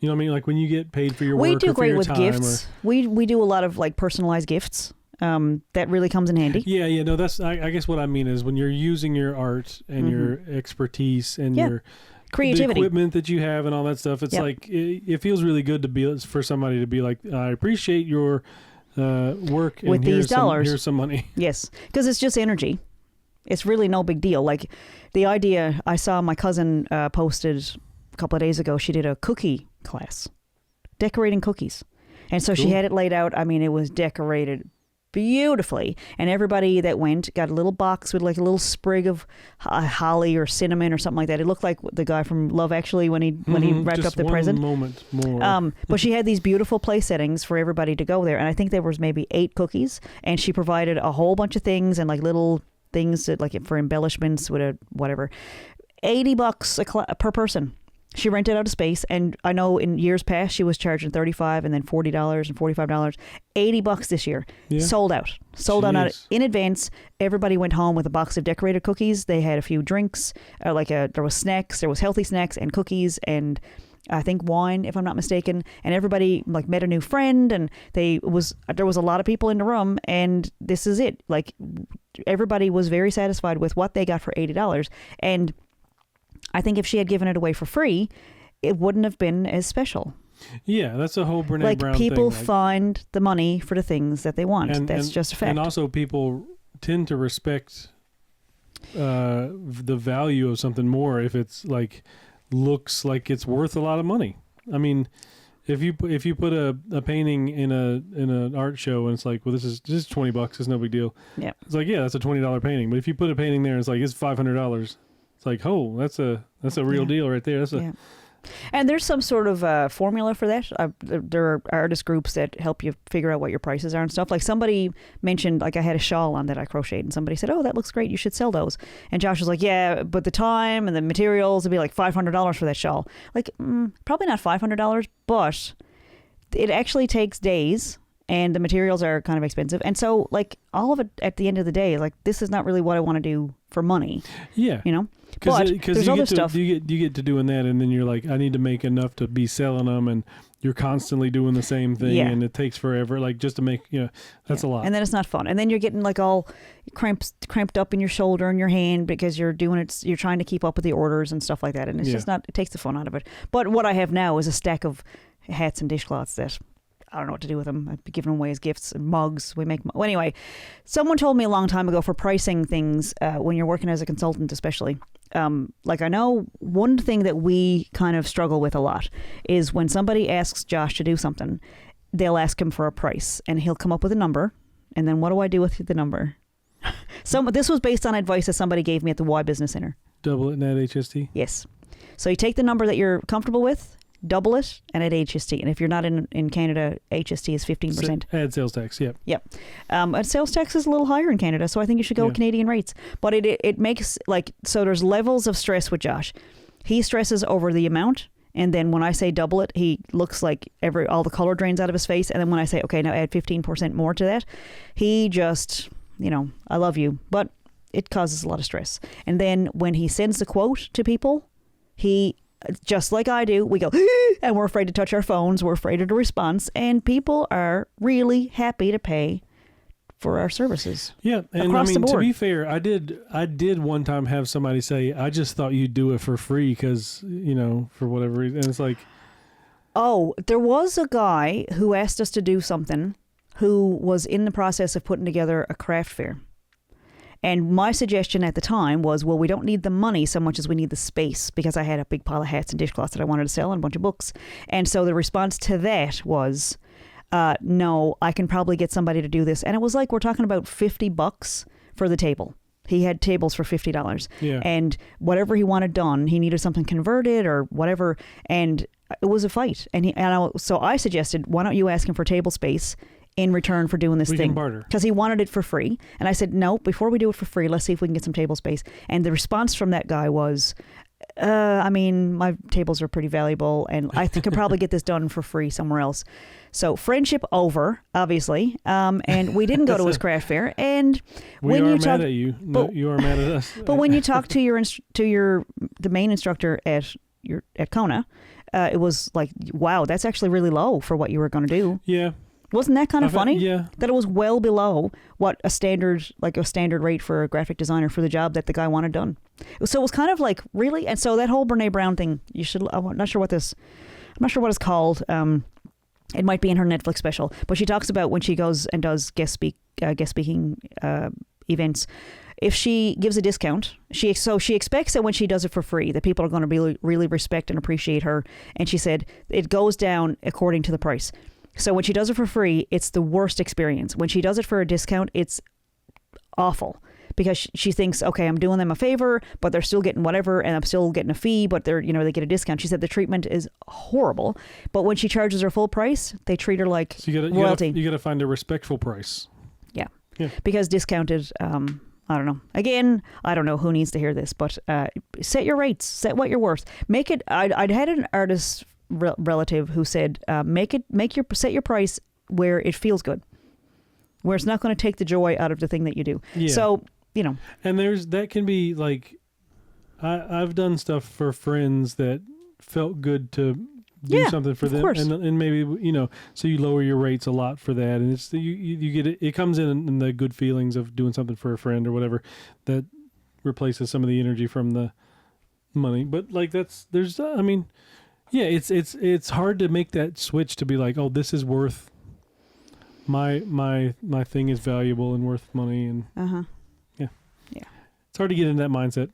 [SPEAKER 2] you know what I mean? Like when you get paid for your work,
[SPEAKER 1] we do
[SPEAKER 2] or for
[SPEAKER 1] great
[SPEAKER 2] your
[SPEAKER 1] with
[SPEAKER 2] time,
[SPEAKER 1] gifts. We do a lot of like personalized gifts. That really comes in handy.
[SPEAKER 2] Yeah. No, that's I guess what I mean is when you're using your art and your expertise and your
[SPEAKER 1] creativity,
[SPEAKER 2] the equipment that you have and all that stuff. It's like it feels really good to be for somebody to be like, I appreciate your work
[SPEAKER 1] with
[SPEAKER 2] and
[SPEAKER 1] these dollars.
[SPEAKER 2] Here's some money.
[SPEAKER 1] Yes, because it's just energy. It's really no big deal. Like the idea, I saw my cousin posted a couple of days ago. She did a cookie class, decorating cookies, and so she had it laid out. I mean, it was decorated beautifully. And everybody that went got a little box with like a little sprig of holly or cinnamon or something like that. It looked like the guy from Love Actually when he wrapped
[SPEAKER 2] just
[SPEAKER 1] up the
[SPEAKER 2] one
[SPEAKER 1] present.
[SPEAKER 2] Moment more.
[SPEAKER 1] But she had these beautiful place settings for everybody to go there. And I think there was maybe 8 cookies. And she provided a whole bunch of things and like little things that, like for embellishments with a whatever. $80 per person. She rented out a space, and I know in years past she was charging $35 and then $40 and $45. $80 this year.
[SPEAKER 2] Yeah.
[SPEAKER 1] Sold out in advance. Everybody went home with a box of decorated cookies. They had a few drinks, there was snacks. There was healthy snacks and cookies and I think wine, if I'm not mistaken. And everybody like met a new friend, and there was a lot of people in the room, and this is it. Like everybody was very satisfied with what they got for $80, and I think if she had given it away for free, it wouldn't have been as special.
[SPEAKER 2] Yeah, that's a whole Brene Brown thing.
[SPEAKER 1] People find the money for the things that they want. That's just a fact.
[SPEAKER 2] And also people tend to respect the value of something more if it's like looks like it's worth a lot of money. I mean, if you put a painting in an art show and it's like, well, this is just $20, it's no big deal.
[SPEAKER 1] Yeah.
[SPEAKER 2] It's like, yeah, that's a $20 painting. But if you put a painting there and it's like it's $500, it's like, oh, that's a real deal right there. And
[SPEAKER 1] there's some sort of formula for that. There are artist groups that help you figure out what your prices are and stuff. Like somebody mentioned, like I had a shawl on that I crocheted, and somebody said, oh, that looks great, you should sell those. And Josh was like, yeah, but the time and the materials would be like $500 for that shawl. Like, probably not $500, but it actually takes days. And the materials are kind of expensive. And so, like, all of it at the end of the day, like, this is not really what I want to do for money.
[SPEAKER 2] Yeah.
[SPEAKER 1] You know? But there's other stuff.
[SPEAKER 2] You get to doing that, and then you're like, I need to make enough to be selling them, and you're constantly doing the same thing, and it takes forever, like, just to make, that's a lot.
[SPEAKER 1] And then it's not fun. And then you're getting, like, all cramped up in your shoulder and your hand because you're trying to keep up with the orders and stuff like that. And it's just not, it takes the fun out of it. But what I have now is a stack of hats and dishcloths that I don't know what to do with them. I've been giving them away as gifts and mugs. Well, anyway, someone told me a long time ago for pricing things, when you're working as a consultant especially, like I know one thing that we kind of struggle with a lot is when somebody asks Josh to do something, they'll ask him for a price and he'll come up with a number. And then what do I do with the number? This was based on advice that somebody gave me at the Y Business Center.
[SPEAKER 2] Double it and add HST?
[SPEAKER 1] Yes. So you take the number that you're comfortable with, double it, and add HST. And if you're not in Canada, HST is 15%.
[SPEAKER 2] Add sales tax, yep.
[SPEAKER 1] Yep. And sales tax is a little higher in Canada, so I think you should go with Canadian rates. But it makes, like, so there's levels of stress with Josh. He stresses over the amount, and then when I say double it, he looks like all the color drains out of his face. And then when I say, okay, now add 15% more to that, he just, I love you, but it causes a lot of stress. And then when he sends the quote to people, he, just like I do, we go, and we're afraid to touch our phones. We're afraid of the response. And people are really happy to pay for our services.
[SPEAKER 2] Yeah. And
[SPEAKER 1] across the board.
[SPEAKER 2] To be fair, I did one time have somebody say, I just thought you'd do it for free because, for whatever reason. And it's like,
[SPEAKER 1] oh, there was a guy who asked us to do something who was in the process of putting together a craft fair. And my suggestion at the time was, well, we don't need the money so much as we need the space, because I had a big pile of hats and dishcloths that I wanted to sell and a bunch of books. And so the response to that was, no, I can probably get somebody to do this. And it was like, we're talking about $50 for the table. He had tables for $50.
[SPEAKER 2] Yeah.
[SPEAKER 1] And whatever he wanted done, he needed something converted or whatever. And it was a fight. So I suggested, why don't you ask him for table space in return for doing this
[SPEAKER 2] we
[SPEAKER 1] thing?
[SPEAKER 2] Can barter.
[SPEAKER 1] Because he wanted it for free. And I said, no, before we do it for free, let's see if we can get some table space. And the response from that guy was, my tables are pretty valuable and I could probably get this done for free somewhere else. So friendship over, obviously. And we didn't go to his craft fair. And
[SPEAKER 2] we are mad at you. No, you are mad at us.
[SPEAKER 1] But when you talk to the main instructor at Kona, it was like, wow, that's actually really low for what you were going to do.
[SPEAKER 2] Yeah.
[SPEAKER 1] Wasn't that kind of funny?
[SPEAKER 2] Yeah.
[SPEAKER 1] That it was well below what a standard rate for a graphic designer for the job that the guy wanted done. So it was kind of like, really? And so that whole Brene Brown thing, I'm not sure what it's called. It might be in her Netflix special, but she talks about when she goes and does guest speaking events. If she gives a discount, she expects that when she does it for free, that people are going to really, really respect and appreciate her. And she said it goes down according to the price. So when she does it for free, it's the worst experience. When she does it for a discount, it's awful because she thinks, okay, I'm doing them a favor, but they're still getting whatever, and I'm still getting a fee, but they're, they get a discount. She said the treatment is horrible, but when she charges her full price, they treat her like royalty.
[SPEAKER 2] You got to find a respectful price.
[SPEAKER 1] Yeah. Because discounted, I don't know. Again, I don't know who needs to hear this, but set your rates, set what you're worth. Make it. I'd had an artist relative who said, set your price where it feels good, where it's not going to take the joy out of the thing that you do. Yeah. So,
[SPEAKER 2] And that can be like, I've done stuff for friends that felt good to do something for them, and maybe so you lower your rates a lot for that, and it's you get it comes in the good feelings of doing something for a friend or whatever that replaces some of the energy from the money. But like it's hard to make that switch to be like, oh, this is worth my thing is valuable and worth money, and it's hard to get in that mindset.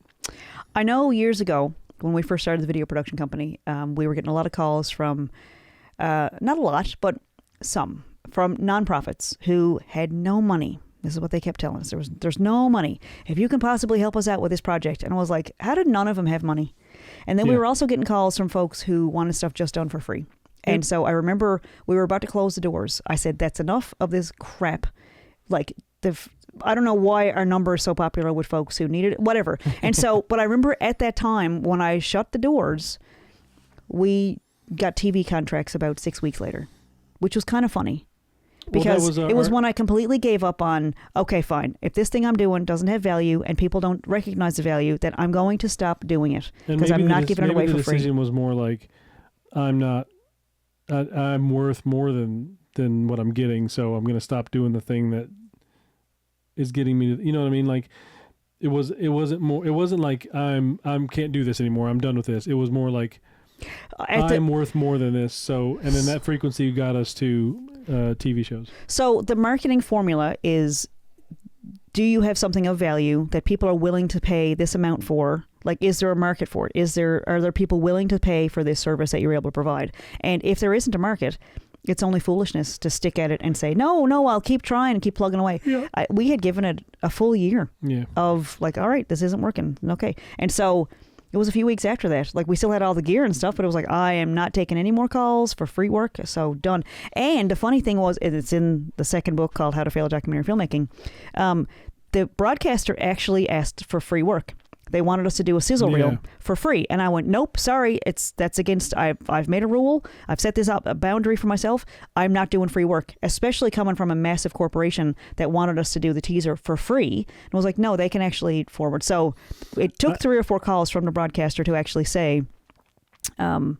[SPEAKER 1] I know years ago, when we first started the video production company, we were getting a lot of calls from, not a lot, but some, from nonprofits who had no money. This is what they kept telling us. There's no money. If you can possibly help us out with this project. And I was like, how did none of them have money? And then we were also getting calls from folks who wanted stuff just done for free. And so I remember we were about to close the doors. I said, that's enough of this crap. Like, I don't know why our number is so popular with folks who needed it, whatever. And so, but I remember at that time when I shut the doors, we got TV contracts about 6 weeks later, which was kind of funny because it was when I completely gave up on, okay, fine. If this thing I'm doing doesn't have value and people don't recognize the value, then I'm going to stop doing it because I'm not giving it away for free.
[SPEAKER 2] The decision was more like, I'm worth more than what I'm getting. So I'm going to stop doing the thing that is getting me to, you know what I mean? Like it wasn't like I can't do this anymore. I'm done with this. It was more like I'm worth more than this. So, and then that frequency got us to TV shows. So
[SPEAKER 1] the marketing formula is, do you have something of value that people are willing to pay this amount for? Like, is there a market for it? Are there people willing to pay for this service that you're able to provide? And if there isn't a market, it's only foolishness to stick at it and say, no, I'll keep trying and keep plugging away. Yeah. We had given it a full year of like, all right, this isn't working. Okay. And so it was a few weeks after that. Like, we still had all the gear and stuff, but it was like, I am not taking any more calls for free work. So done. And the funny thing was, it's in the second book called How to Fail at Documentary Filmmaking. The broadcaster actually asked for free work. They wanted us to do a sizzle reel for free. And I went, nope, sorry. That's against, I've made a rule. I've set this up, a boundary for myself. I'm not doing free work, especially coming from a massive corporation that wanted us to do the teaser for free. And I was like, no, they can actually forward. So it took 3 or 4 calls from the broadcaster to actually say, no,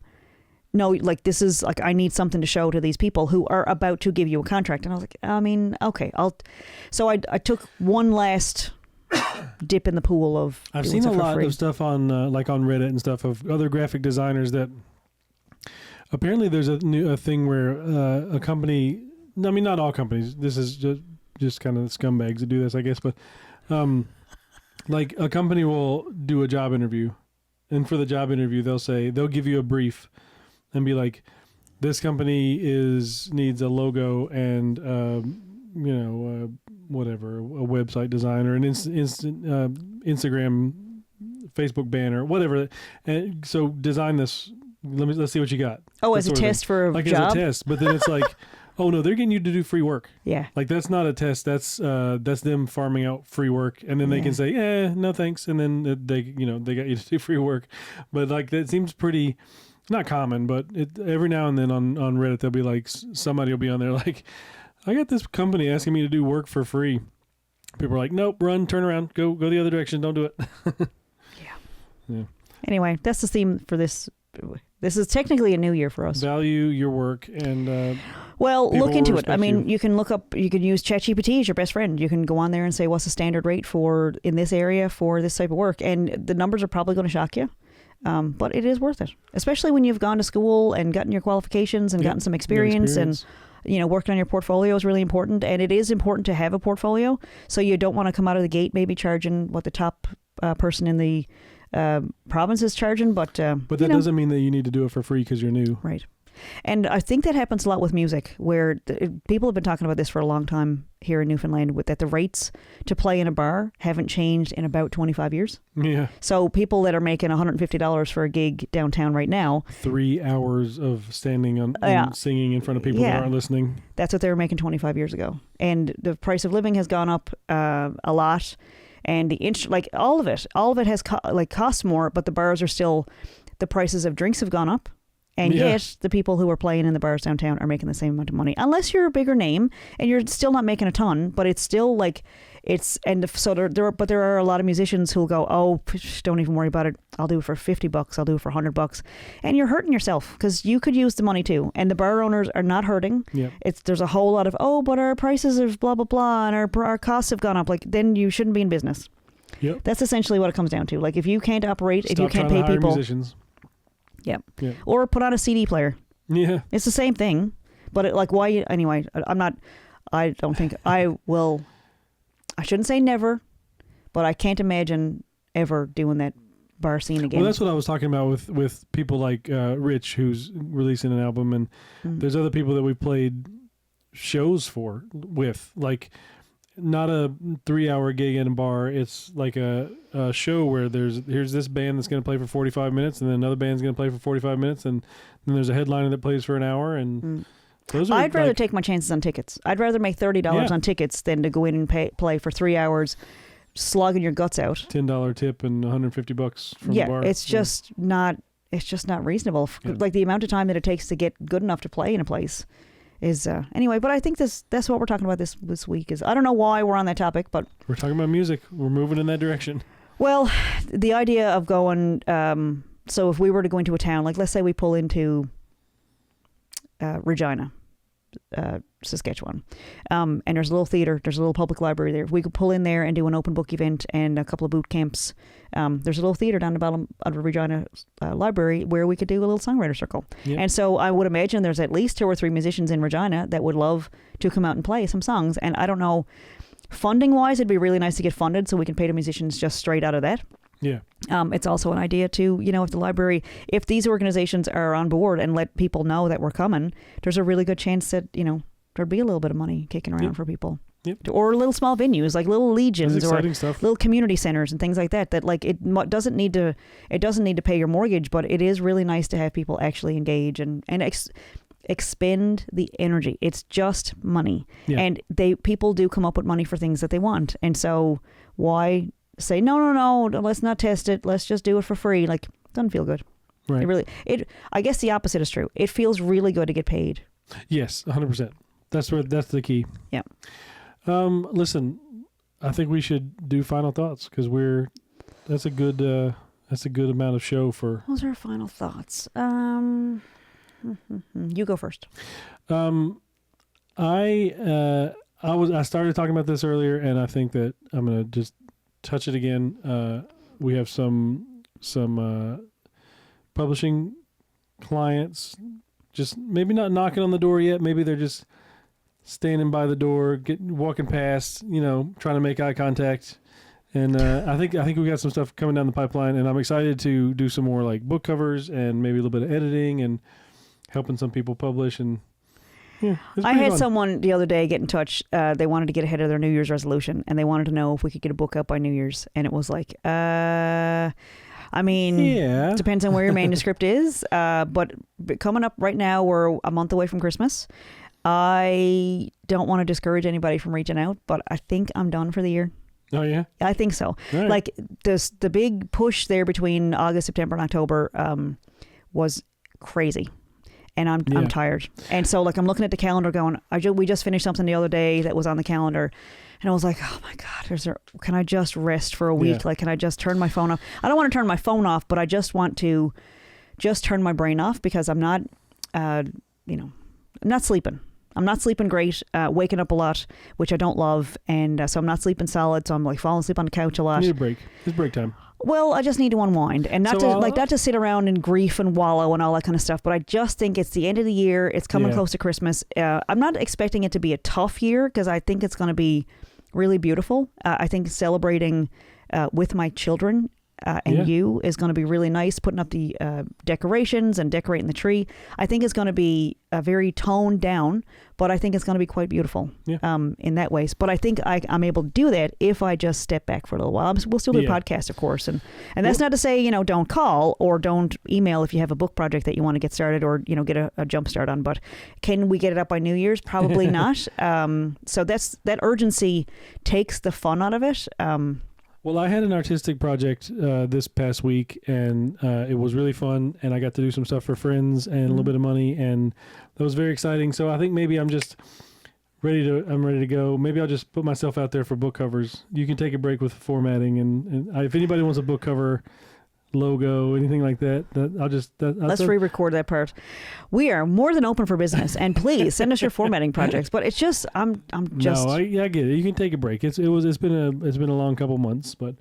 [SPEAKER 1] like, this is like, I need something to show to these people who are about to give you a contract. And I was like, I mean, okay, so I took one last dip in the pool of.
[SPEAKER 2] I've seen a lot of stuff on like on Reddit and stuff of other graphic designers that apparently there's a thing where a company, I mean, not all companies, this is just kind of scumbags that do this, I guess, but like a company will do a job interview, and for the job interview they'll give you a brief and be like, this company needs a logo and whatever, a website design or an Instagram, Facebook banner, whatever. And so design this. Let's see what you got.
[SPEAKER 1] Oh, as a test for a job?
[SPEAKER 2] As a test. But then it's like, oh no, they're getting you to do free work.
[SPEAKER 1] Yeah.
[SPEAKER 2] Like, that's not a test. That's them farming out free work. And then they can say, no thanks. And then they got you to do free work. But like, that seems pretty, not common, but every now and then on Reddit, they'll be like, somebody will be on there like, I got this company asking me to do work for free. People are like, nope, run, turn around, go the other direction, don't do it. Yeah. Anyway,
[SPEAKER 1] that's the theme for this. This is technically a new year for us.
[SPEAKER 2] Value your work and
[SPEAKER 1] look into it. I mean, you can use ChatGPT as your best friend. You can go on there and say, what's the standard rate for in this area for this type of work? And the numbers are probably going to shock you. But it is worth it, especially when you've gone to school and gotten your qualifications and gotten some experience. And worked on your portfolio is really important, and it is important to have a portfolio. So you don't want to come out of the gate maybe charging what the top person in the province is charging, but
[SPEAKER 2] that doesn't mean that you need to do it for free because you're new.
[SPEAKER 1] Right. And I think that happens a lot with music, where people have been talking about this for a long time here in Newfoundland, that the rates to play in a bar haven't changed in about 25 years.
[SPEAKER 2] Yeah.
[SPEAKER 1] So people that are making $150 for a gig downtown right now,
[SPEAKER 2] 3 hours of standing and singing in front of people that aren't listening.
[SPEAKER 1] That's what they were making 25 years ago. And the price of living has gone up a lot. And all of it has costs more, but the bars are still, the prices of drinks have gone up. And yet the people who are playing in the bars downtown are making the same amount of money, unless you're a bigger name and you're still not making a ton, but it's still but there are a lot of musicians who'll go, oh, don't even worry about it. I'll do it for $50. I'll do it for $100. And you're hurting yourself, because you could use the money too. And the bar owners are not hurting.
[SPEAKER 2] Yep.
[SPEAKER 1] There's a whole lot of, but our prices are blah, blah, blah. And our costs have gone up. Like, then you shouldn't be in business.
[SPEAKER 2] Yep.
[SPEAKER 1] That's essentially what it comes down to. Like, if you can't operate, if you can't pay people.
[SPEAKER 2] Musicians.
[SPEAKER 1] Yeah. Or put on a CD player.
[SPEAKER 2] Yeah.
[SPEAKER 1] It's the same thing. But anyway, I don't think I will. I shouldn't say never, but I can't imagine ever doing that bar scene again.
[SPEAKER 2] Well, that's what I was talking about with people like Rich, who's releasing an album, and there's other people that we played shows with, like, not a 3-hour gig in a bar. It's like a show where here's this band that's going to play for 45 minutes, and then another band's going to play for 45 minutes, and then there's a headliner that plays for an hour, and
[SPEAKER 1] I'd rather take my chances on tickets. I'd rather make $30 on tickets than to go in and play for 3 hours, slogging your guts out.
[SPEAKER 2] $10 tip and $150 from the bar.
[SPEAKER 1] It's just not reasonable. Yeah. Like, the amount of time that it takes to get good enough to play in a place is anyway. But I think that's what we're talking about this week. Is I don't know why we're on that topic, but
[SPEAKER 2] we're talking about music. We're moving in that direction.
[SPEAKER 1] Well, the idea of going. So if we were to go into a town, like, let's say we pull into Regina, Saskatchewan, and there's a little theater, there's a little public library there. If we could pull in there and do an open book event and a couple of boot camps, there's a little theater down the bottom of the Regina library where we could do a little songwriter circle. Yep. And so I would imagine there's at least 2 or 3 musicians in Regina that would love to come out and play some songs. And I don't know, funding wise, it'd be really nice to get funded so we can pay the musicians just straight out of that.
[SPEAKER 2] Yeah.
[SPEAKER 1] It's also an idea to, if these organizations are on board and let people know that we're coming, there's a really good chance that, there'd be a little bit of money kicking around for people.
[SPEAKER 2] Yep.
[SPEAKER 1] Or little small venues, like little legions or
[SPEAKER 2] stuff.
[SPEAKER 1] Little community centers and things like that, like it doesn't need to pay your mortgage, but it is really nice to have people actually engage and expend the energy. It's just money. Yeah. And people do come up with money for things that they want. And so why say no, let's not test it, let's just do it for free? Like, it doesn't feel good.
[SPEAKER 2] Right.
[SPEAKER 1] I guess the opposite is true. It feels really good to get paid.
[SPEAKER 2] Yes, 100%. That's the key.
[SPEAKER 1] Yeah.
[SPEAKER 2] Listen, I think we should do final thoughts, because that's a good amount of show for.
[SPEAKER 1] Those are final thoughts. You go first.
[SPEAKER 2] I started talking about this earlier, and I think that I'm gonna just touch it again. We have some publishing clients, just maybe not knocking on the door yet. Maybe they're just standing by the door, walking past, trying to make eye contact. And I think we got some stuff coming down the pipeline, and I'm excited to do some more, like, book covers and maybe a little bit of editing and helping some people publish. And I
[SPEAKER 1] had
[SPEAKER 2] fun.
[SPEAKER 1] Someone the other day get in touch. They wanted to get ahead of their New Year's resolution, and they wanted to know if we could get a book out by New Year's. And it was like, depends on where your manuscript is. But coming up right now, we're a month away from Christmas. I don't want to discourage anybody from reaching out, but I think I'm done for the year.
[SPEAKER 2] Oh, yeah?
[SPEAKER 1] I think so.
[SPEAKER 2] Right.
[SPEAKER 1] Like, the big push there between August, September, and October was crazy. And I'm tired. And so, like, I'm looking at the calendar going, we just finished something the other day that was on the calendar. And I was like, oh my God, can I just rest for a week? Yeah. Like, can I just turn my phone off? I don't want to turn my phone off, but I just want to just turn my brain off, because I'm not, I'm not sleeping. I'm not sleeping great, waking up a lot, which I don't love. And so I'm not sleeping solid. So I'm, like, falling asleep on the couch a lot.
[SPEAKER 2] You need a break. It's break time.
[SPEAKER 1] Well, I just need to unwind, and not to sit around in grief and wallow and all that kind of stuff. But I just think it's the end of the year. It's coming close to Christmas. I'm not expecting it to be a tough year, because I think it's going to be really beautiful. I think celebrating with my children and you is going to be really nice. Putting up the decorations and decorating the tree, I think is going to be very toned down, but I think it's going to be quite beautiful in that way. But I think I'm able to do that if I just step back for a little while. We'll still do podcasts, of course, and that's not to say don't call or don't email if you have a book project that you want to get started or get a jump start on. But can we get it up by New Year's? Probably not. So that urgency takes the fun out of it.
[SPEAKER 2] Well, I had an artistic project this past week, and it was really fun, and I got to do some stuff for friends and a little bit of money, and that was very exciting. So I think maybe I'm ready to go. Maybe I'll just put myself out there for book covers. You can take a break with formatting, and if anybody wants a book cover logo, anything like that, let's
[SPEAKER 1] re-record that part. We are more than open for business, and please send us your formatting projects. But it's just I'm just
[SPEAKER 2] I get it. You can take a break. It's been a long couple months, but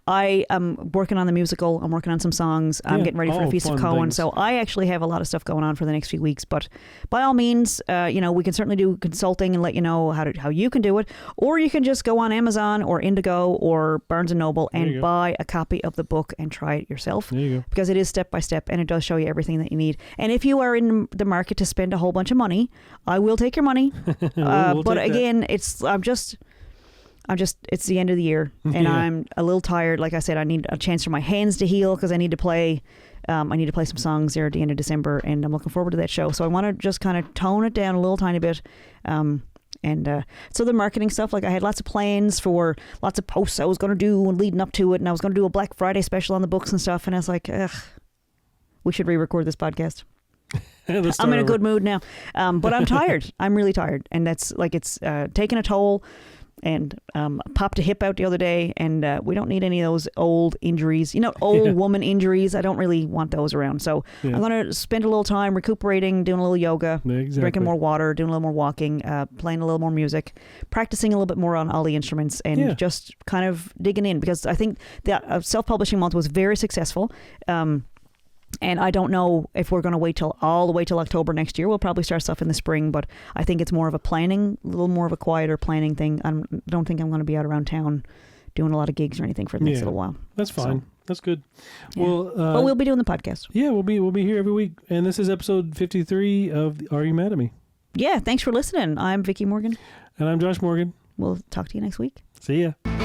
[SPEAKER 1] I am working on the musical. I'm working on some songs. I'm getting ready for a Feast of Cohen. So I actually have a lot of stuff going on for the next few weeks. But by all means, we can certainly do consulting and let you know how you can do it. Or you can just go on Amazon or Indigo or Barnes & Noble and buy a copy of the book and try it yourself.
[SPEAKER 2] There you go.
[SPEAKER 1] Because it is step by step and it does show you everything that you need. And if you are in the market to spend a whole bunch of money, I will take your money. But again, it's the end of the year and I'm a little tired. Like I said, I need a chance for my hands to heal because I need to play some songs there at the end of December, and I'm looking forward to that show. So I want to just kind of tone it down a little tiny bit. So the marketing stuff, like I had lots of plans for lots of posts I was going to do and leading up to it. And I was going to do a Black Friday special on the books and stuff. And I was like, we should re-record this podcast. I'm in a good mood now. But I'm tired. I'm really tired. And that's like, it's taking a toll. And popped a hip out the other day, and we don't need any of those old injuries, old woman injuries. I don't really want those around. So I'm going to spend a little time recuperating, doing a little yoga, drinking more water, doing a little more walking, playing a little more music, practicing a little bit more on all the instruments, and just kind of digging in, because I think the self-publishing month was very successful. And I don't know if we're going to wait till October next year. We'll probably start stuff in the spring, but I think it's more of a planning, a little more of a quieter planning thing. I don't think I'm going to be out around town doing a lot of gigs or anything for the next little while.
[SPEAKER 2] That's fine. So, that's good.
[SPEAKER 1] Yeah. Well, but we'll be doing the podcast.
[SPEAKER 2] Yeah, we'll be here every week. And this is episode 53 of Are You Mad at Me?
[SPEAKER 1] Yeah, thanks for listening. I'm Vickie Morgan.
[SPEAKER 2] And I'm Josh Morgan.
[SPEAKER 1] We'll talk to you next week.
[SPEAKER 2] See ya.